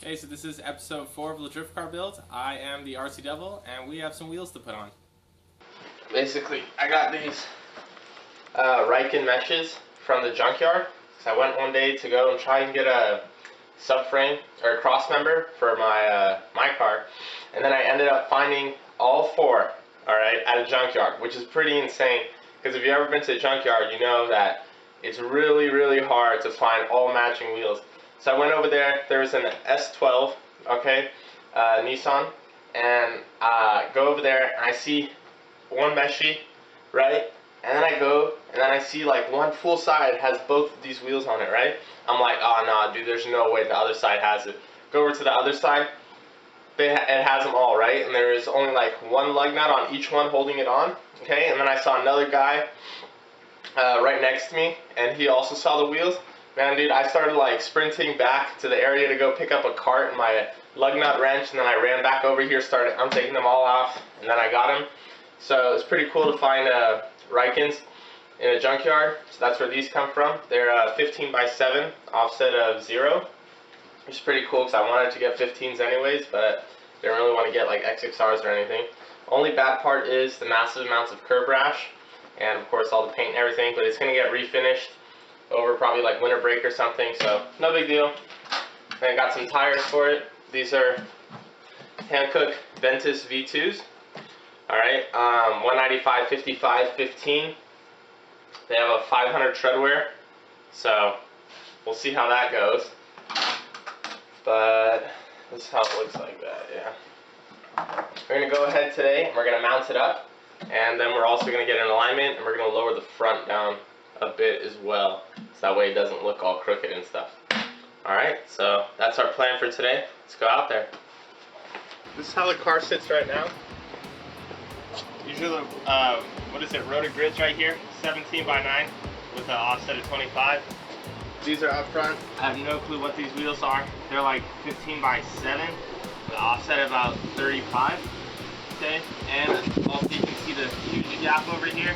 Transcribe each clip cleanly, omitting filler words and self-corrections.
Okay, so this is episode 4 of the drift car build. I am the RC Devil, and we have some wheels to put on. Basically, I got these Rikens meshes from the Junkyard. So I went one day to go and try and get a subframe or a cross member for my my car, and then I ended up finding all 4, all right, at a Junkyard, which is pretty insane. Because if you've ever been to a Junkyard, you know that it's really hard to find all matching wheels. So I went over there. There's an S12, okay, Nissan, and go over there and I see one meshy, right? And then I go and then I see like one full side has both of these wheels on it, right? I'm like, oh no, dude, there's no way the other side has it. Go over to the other side. It has them all, right? And there is only like one lug nut on each one holding it on, okay? And then I saw another guy right next to me, and he also saw the wheels. Man, dude, I started like sprinting back to the area to go pick up a cart and my lug nut wrench, and then I ran back over here, I'm taking them all off, and then I got them. So it's pretty cool to find Rikens in a Junkyard. So that's where these come from. They're 15x7 offset of 0, which is pretty cool because I wanted to get 15s anyways, but didn't really want to get like XXRs or anything. Only bad part is the massive amounts of curb rash, and of course all the paint and everything, but it's going to get refinished over probably like winter break or something, so no big deal. And I got some tires for it. These are Hankook Ventus V2s. Alright, 195, 55, 15. They have a 500 tread wear, so we'll see how that goes. But this is how it looks like that, yeah. We're going to go ahead today and we're going to mount it up, and then we're also going to get an alignment, and we're going to lower the front down a bit as well, so that way it doesn't look all crooked and stuff. Alright, so that's our plan for today. Let's go out there. This is how the car sits right now. Usually, what is it, Rota Grids right here, 17x9 with an offset of 25. These are up front. I have no clue what these wheels are. They're like 15x7 with an offset of about 35. Okay, and also you can see the huge gap over here.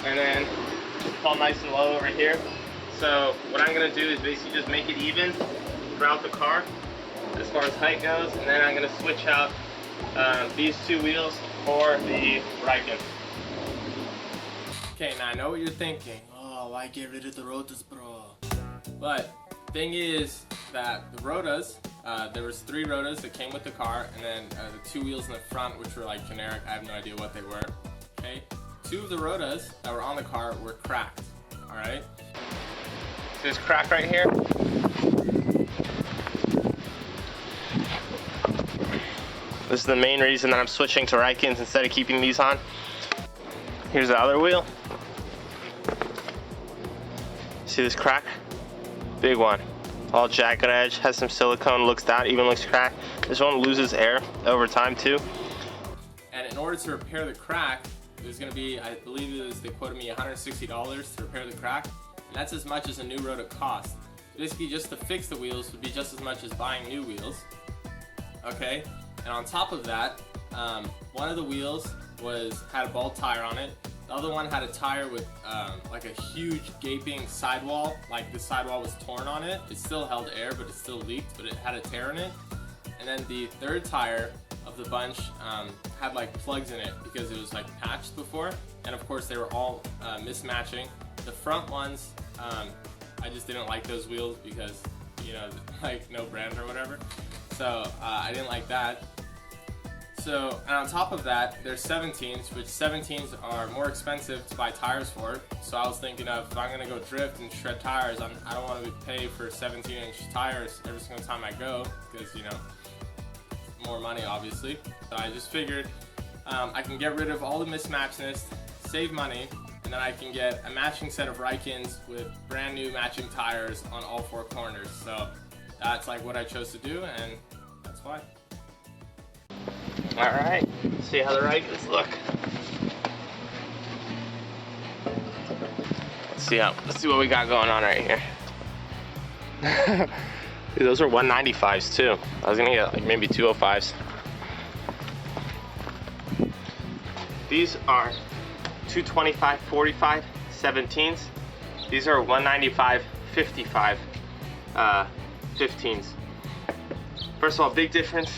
And then it's all nice and low over here. So what I'm going to do is basically just make it even throughout the car as far as height goes, and then I'm going to switch out these 2 wheels for the Rikens. Okay, now I know what you're thinking. Oh, why get rid of the Rotas, bro? But the thing is that the Rotas, there was 3 Rotas that came with the car, and then the 2 wheels in the front, which were like generic. I have no idea what they were. Okay. 2 of the Rotas that were on the car were cracked, alright? So this crack right here. This is the main reason that I'm switching to Rikens instead of keeping these on. Here's the other wheel. See this crack? Big one. All jagged edge, has some silicone, looks down, even looks cracked. This one loses air over time too. And in order to repair the crack, it was going to be, I believe they quoted me $160 to repair the crack, and that's as much as a new Rota cost. Basically, just to fix the wheels would be just as much as buying new wheels. Okay, and on top of that, one of the wheels had a bald tire on it. The other one had a tire with like a huge gaping sidewall, like the sidewall was torn on it. It still held air, but it still leaked, but it had a tear in it. And then the third tire of the bunch had like plugs in it because it was like patched before, and of course they were all mismatching. The front ones, I just didn't like those wheels because, you know, like no brand or whatever, so I didn't like that. So, and on top of that, there's 17s, which 17s are more expensive to buy tires for. So I was thinking of, if I'm gonna go drift and shred tires, I don't want to pay for 17-inch tires every single time I go, because, you know, more money obviously. So I just figured I can get rid of all the mismatchedness, save money, and then I can get a matching set of Rikens with brand new matching tires on all 4 corners. So that's like what I chose to do, and that's why. Alright, see how the Rikens look. Let's see what we got going on right here. Dude, those are 195s too. I was gonna get like maybe 205s. These are 225 45 17s. These are 195 55 15s. First of all, big difference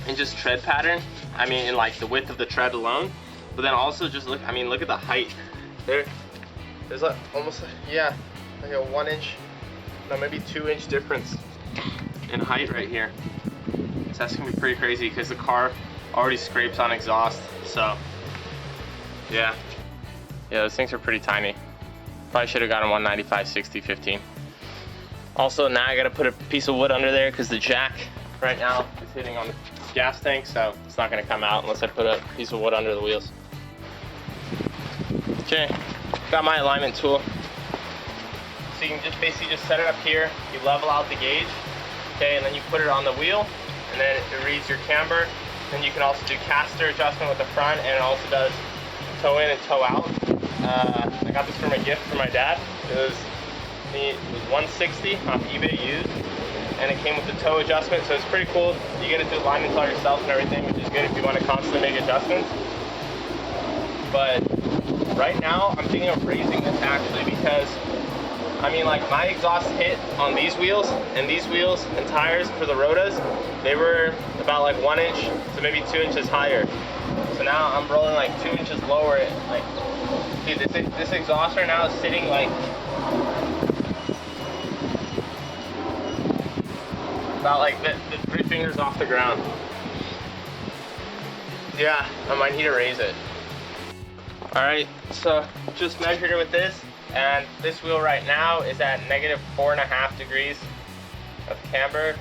in just tread pattern. I mean, in like the width of the tread alone. But then also just look, I mean, look at the height. There's like almost, yeah, like a 1 inch, no, maybe 2 inch difference in height right here. So that's gonna be pretty crazy because the car already scrapes on exhaust. So yeah, those things are pretty tiny. Probably should have gotten 195 60 15. Also, now I gotta put a piece of wood under there because the jack right now is hitting on the gas tank, so it's not gonna come out unless I put a piece of wood under the wheels. Okay, got my alignment tool. So you can just basically just set it up here, you level out the gauge, okay, and then you put it on the wheel, and then it reads your camber. Then you can also do caster adjustment with the front, and it also does toe in and toe out. I got this from a gift from my dad. It was $160 off eBay used, and it came with the toe adjustment, so it's pretty cool. You get to do alignments all yourself and everything, which is good if you want to constantly make adjustments. But right now, I'm thinking of raising this actually because, I mean, like my exhaust hit on these wheels and tires for the Rotas, they were about like 1 inch to maybe 2 inches higher. So now I'm rolling like 2 inches lower. Like, dude, this exhaust right now is sitting like about like the 3 fingers off the ground. Yeah, I might need to raise it. Alright, so just measured it with this, and this wheel right now is at negative 4.5 degrees of camber.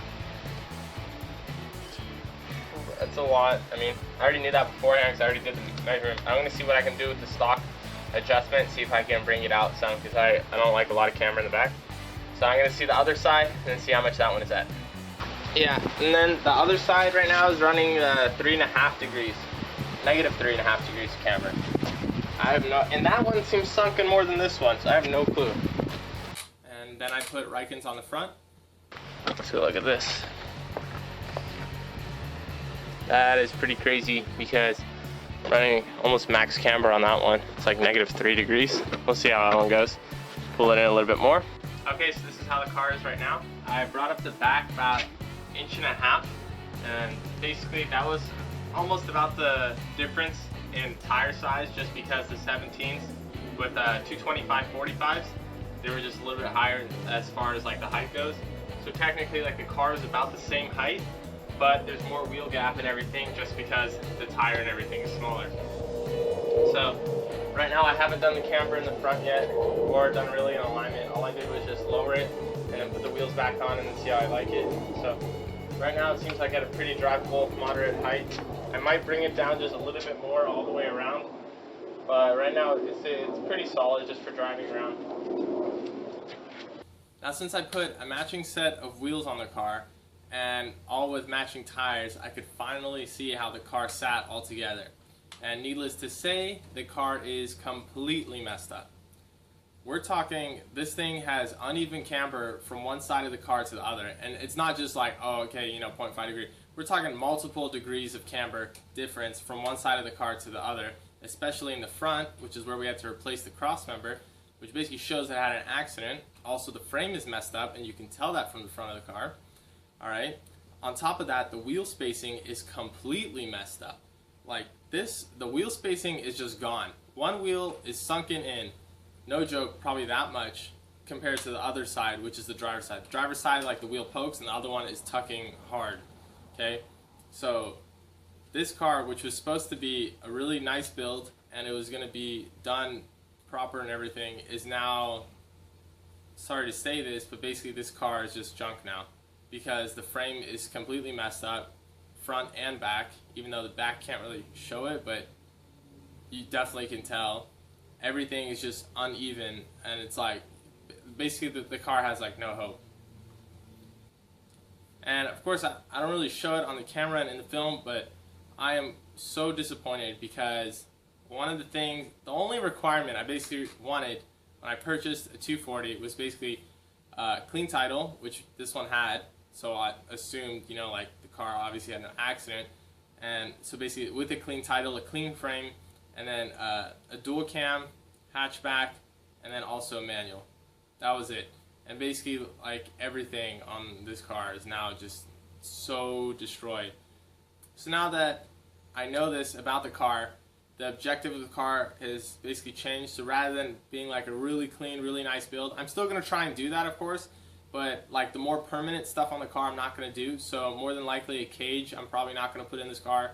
That's a lot. I mean, I already knew that beforehand because I already did the measurement. I'm going to see what I can do with the stock adjustment, see if I can bring it out some, because I don't like a lot of camber in the back. So I'm going to see the other side and see how much that one is at. Yeah, and then the other side right now is running 3.5 degrees, negative 3.5 degrees of camber. I have no, and that one seems sunken more than this one, so I have no clue. And then I put Rikens on the front. Let's go look at this. That is pretty crazy because running almost max camber on that one. It's like negative 3 degrees. We'll see how that one goes. Pull it in a little bit more. Okay, so this is how the car is right now. I brought up the back about 1.5 inches, and basically that was almost about the difference in tire size, just because the 17s with 225 45s, they were just a little bit higher as far as like the height goes. So technically like the car is about the same height, but there's more wheel gap and everything just because the tire and everything is smaller. So right now I haven't done the camber in the front yet, or done really an alignment. All I did was just lower it and then put the wheels back on and then see how I like it. So right now it seems like at a pretty drivable, moderate height. I might bring it down just a little bit more all the way around, but right now it's pretty solid just for driving around. Now since I put a matching set of wheels on the car, and all with matching tires, I could finally see how the car sat all together. And needless to say, the car is completely messed up. We're talking, this thing has uneven camber from one side of the car to the other, and it's not just like, oh, okay, 0.5 degree. We're talking multiple degrees of camber difference from one side of the car to the other, especially in the front, which is where we had to replace the cross member, which basically shows that it had an accident. Also, the frame is messed up, and you can tell that from the front of the car. Alright, on top of that, the wheel spacing is completely messed up. Like this, the wheel spacing is just gone. One wheel is sunken in, no joke, probably that much compared to the other side, which is the driver's side. The driver's side, like the wheel pokes, and the other one is tucking hard. Okay, so this car, which was supposed to be a really nice build, and it was going to be done proper and everything, is now, sorry to say this, but basically this car is just junk now. Because the frame is completely messed up, front and back, even though the back can't really show it, but you definitely can tell. Everything is just uneven, and it's like, basically the car has like no hope. And of course I don't really show it on the camera and in the film, but I am so disappointed because one of the things, the only requirement I basically wanted when I purchased a 240 was basically clean title, which this one had. So I assumed, like the car obviously had an accident, and so basically with a clean title, a clean frame, and then a dual cam, hatchback, and then also a manual. That was it. And basically like everything on this car is now just so destroyed. So now that I know this about the car, the objective of the car is basically changed. So rather than being like a really clean, really nice build, I'm still going to try and do that, of course, but like the more permanent stuff on the car I'm not going to do. So more than likely a cage I'm probably not going to put in this car.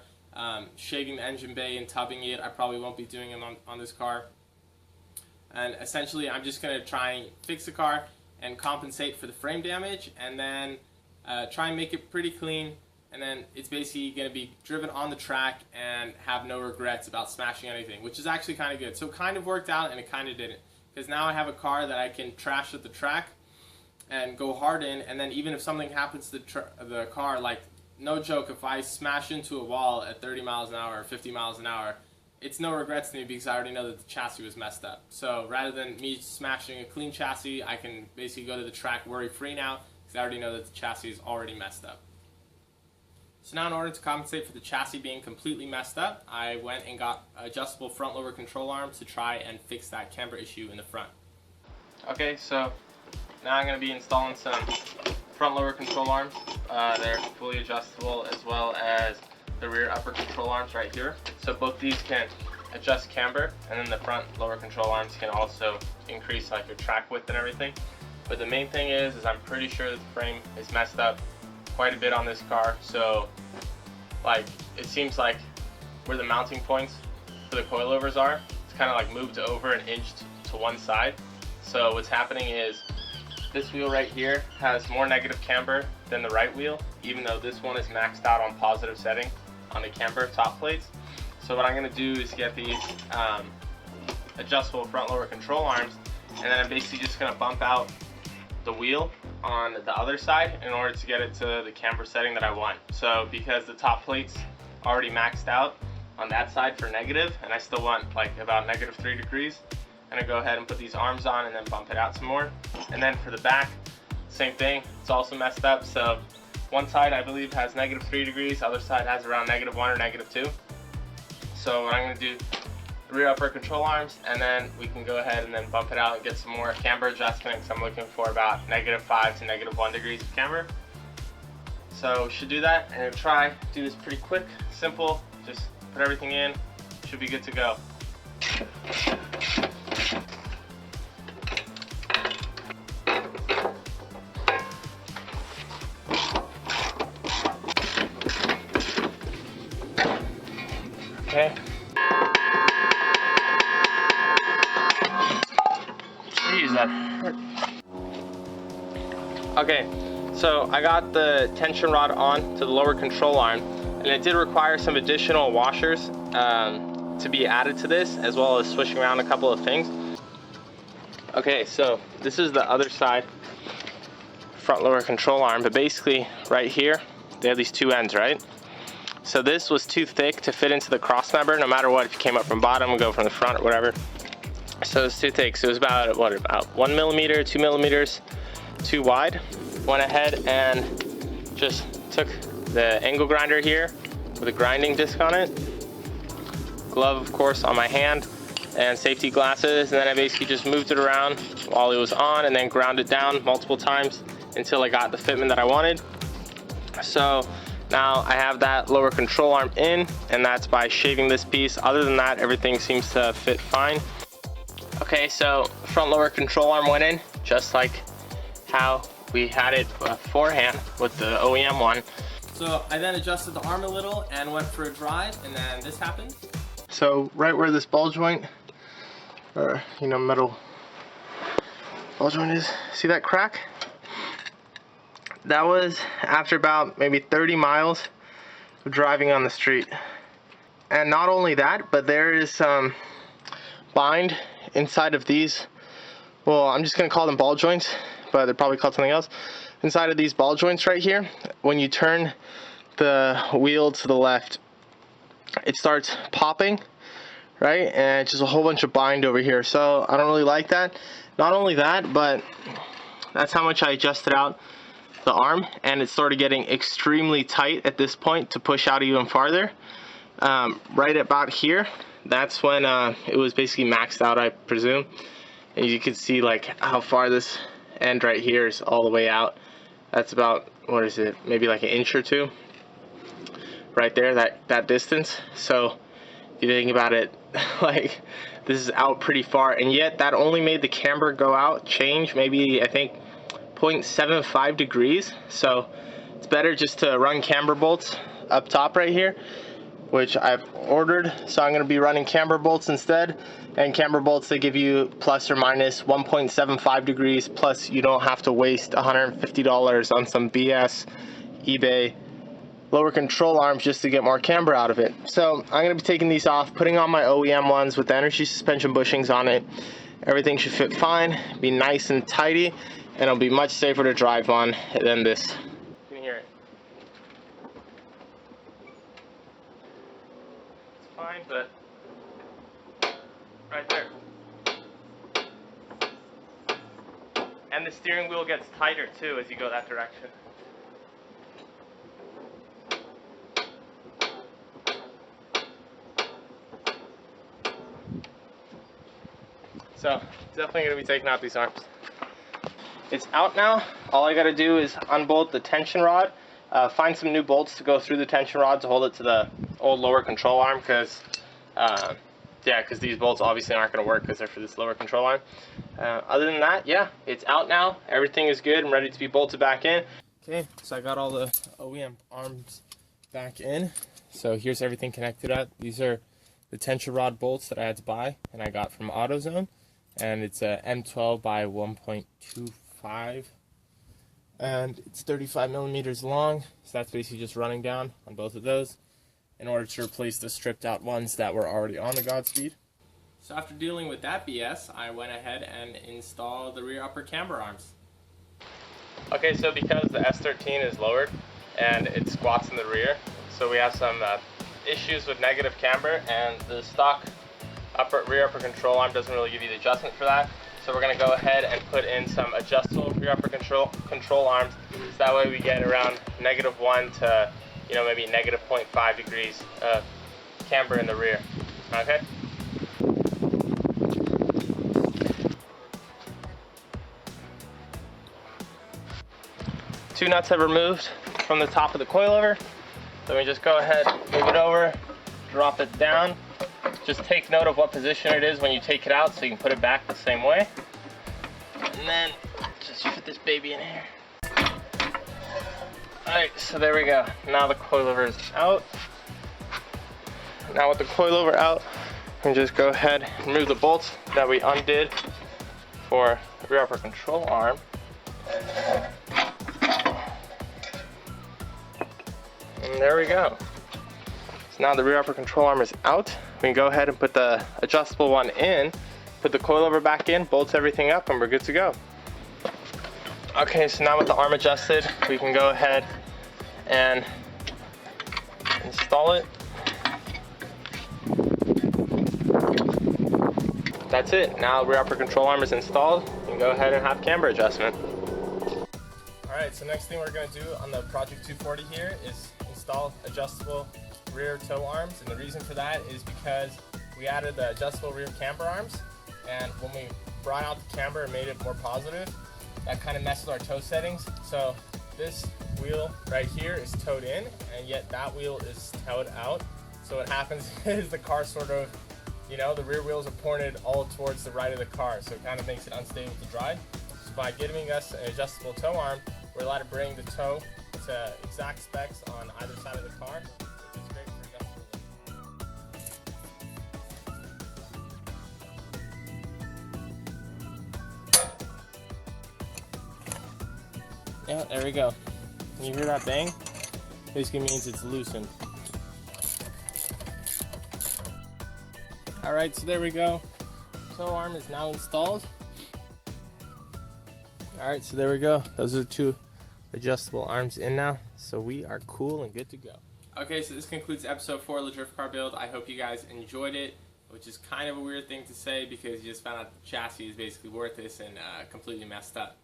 Shaving the engine bay and tubbing it, I probably won't be doing it on this car. And essentially I'm just going to try and fix the car and compensate for the frame damage, and then try and make it pretty clean, and then it's basically going to be driven on the track and have no regrets about smashing anything, which is actually kind of good. So it kind of worked out and it kind of didn't, because now I have a car that I can trash at the track and go hard in, and then even if something happens to the car, like no joke, if I smash into a wall at 30 miles an hour or 50 miles an hour, it's no regrets to me because I already know that the chassis was messed up. So rather than me smashing a clean chassis, I can basically go to the track worry-free now because I already know that the chassis is already messed up. So now in order to compensate for the chassis being completely messed up, I went and got adjustable front lower control arms to try and fix that camber issue in the front. Okay, so now I'm going to be installing some front lower control arms. They're fully adjustable, as well as the rear upper control arms right here. So both these can adjust camber, and then the front lower control arms can also increase like your track width and everything. But the main thing is I'm pretty sure that the frame is messed up quite a bit on this car. So like it seems like where the mounting points for the coilovers are, it's kind of like moved over an inch to one side. So what's happening is this wheel right here has more negative camber than the right wheel, even though this one is maxed out on positive setting on the camber top plates. So what I'm going to do is get these adjustable front lower control arms, and then I'm basically just going to bump out the wheel on the other side in order to get it to the camber setting that I want. So because the top plate's already maxed out on that side for negative, and I still want like about -3 degrees, I'm gonna go ahead and put these arms on and then bump it out some more. And then for the back, same thing, it's also messed up. So one side I believe has -3 degrees, other side has around -1 or -2. So what I'm gonna do, the rear upper control arms, and then we can go ahead and then bump it out and get some more camber adjustment, because I'm looking for about -5 to -1 degrees of camber. So should do that, and try do this pretty quick, simple, just put everything in, should be good to go. Okay. Jeez, that hurt. Okay, so I got the tension rod on to the lower control arm, and it did require some additional washers to be added to this, as well as switching around a couple of things. Okay, so this is the other side front lower control arm, but basically right here they have these two ends, right? So this was too thick to fit into the cross member, no matter what, if you came up from bottom and go from the front or whatever. So it's too thick. So it was about, what, about 1 millimeter, 2 millimeters too wide. Went ahead and just took the angle grinder here with a grinding disc on it. Glove, of course, on my hand, and safety glasses. And then I basically just moved it around while it was on, and then ground it down multiple times until I got the fitment that I wanted. So now I have that lower control arm in, and that's by shaving this piece. Other than that, everything seems to fit fine. Okay, so front lower control arm went in, just like how we had it beforehand with the OEM one. So I then adjusted the arm a little and went for a drive, and then this happened. So right where this ball joint, or metal ball joint is, see that crack? That was after about maybe 30 miles of driving on the street. And not only that, but there is some bind inside of these, well, I'm just gonna call them ball joints, but they're probably called something else. Inside of these ball joints right here, when you turn the wheel to the left, it starts popping, right? And it's just a whole bunch of bind over here. So I don't really like that. Not only that, but that's how much I adjusted out the arm, and it started getting extremely tight at this point to push out even farther. Right about here, that's when it was basically maxed out, I presume. And you can see like how far this end right here is all the way out, That's about, what is it, maybe like an inch or two right there, that distance. So if you think about it, like, this is out pretty far, and yet that only made the camber go out, change maybe, I think, 0.75 degrees. So it's better just to run camber bolts up top right here, which I've ordered. So I'm going to be running camber bolts instead, and camber bolts, they give you plus or minus 1.75 degrees, plus you don't have to waste $150 on some BS eBay lower control arms just to get more camber out of it. So I'm going to be taking these off, putting on my OEM ones with the energy suspension bushings on it. Everything should fit fine, be nice and tidy, and it'll be much safer to drive on than this. You can hear it. It's fine, but right there. And the steering wheel gets tighter too as you go that direction. So definitely going to be taking out these arms. It's out now. All I got to do is unbolt the tension rod, find some new bolts to go through the tension rod to hold it to the old lower control arm, because because these bolts obviously aren't going to work because they're for this lower control arm. Other than that, yeah, it's out now. Everything is good. I'm ready to be bolted back in. Okay, so I got all the OEM arms back in. So here's everything connected up. These are the tension rod bolts that I had to buy and I got from AutoZone. And it's a M12 by 1.25, and it's 35 millimeters long. So that's basically just running down on both of those in order to replace the stripped out ones that were already on the Godspeed. So after dealing with that BS, I went ahead and installed the rear upper camber arms. Okay, so because the S13 is lowered and it squats in the rear, so we have some issues with negative camber, and the stock rear upper control arm doesn't really give you the adjustment for that. So we're going to go ahead and put in some adjustable rear upper control arms, so that way we get around -1 to maybe -0.5 degrees of camber in the rear. Okay. Two nuts have removed from the top of the coilover. Let me just go ahead, move it over, drop it down. Just take note of what position it is when you take it out so you can put it back the same way. And then just fit this baby in here. Alright, so there we go. Now the coilover is out. Now with the coilover out, we can just go ahead and remove the bolts that we undid for the rear upper control arm. And there we go. So now the rear upper control arm is out. We can go ahead and put the adjustable one in, put the coilover back in, bolts everything up, and we're good to go. Okay, so now with the arm adjusted, we can go ahead and install it. That's it. Now the rear upper control arm is installed. You can go ahead and have camber adjustment. Alright, so next thing we're going to do on the Project 240 here is install adjustable rear toe arms, and the reason for that is because we added the adjustable rear camber arms, and when we brought out the camber and made it more positive, that kind of messed with our toe settings. So this wheel right here is towed in, and yet that wheel is towed out. So what happens is the car sort of, the rear wheels are pointed all towards the right of the car, so it kind of makes it unstable to drive. So by giving us an adjustable toe arm, we're allowed to bring the toe to exact specs on either side of the car. Yeah, there we go. You hear that bang? Basically means it's loosened. Alright, so there we go. Toe arm is now installed. Alright, so there we go. Those are the two adjustable arms in now. So we are cool and good to go. Okay, so this concludes episode 4 of the Drift Car Build. I hope you guys enjoyed it, which is kind of a weird thing to say because you just found out the chassis is basically worthless and completely messed up.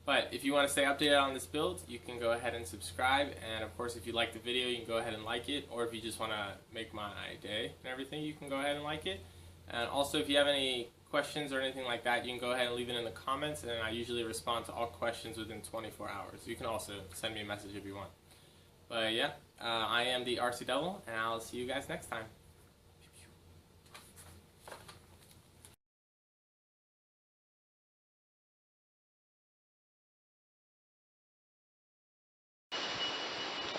But if you want to stay updated on this build, you can go ahead and subscribe. And of course, if you like the video, you can go ahead and like it. Or if you just want to make my day and everything, you can go ahead and like it. And also, if you have any questions or anything like that, you can go ahead and leave it in the comments, and I usually respond to all questions within 24 hours. You can also send me a message if you want. But yeah, I am the RC Devil, and I'll see you guys next time.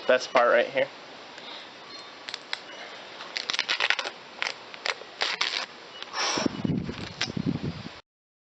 Best part right here.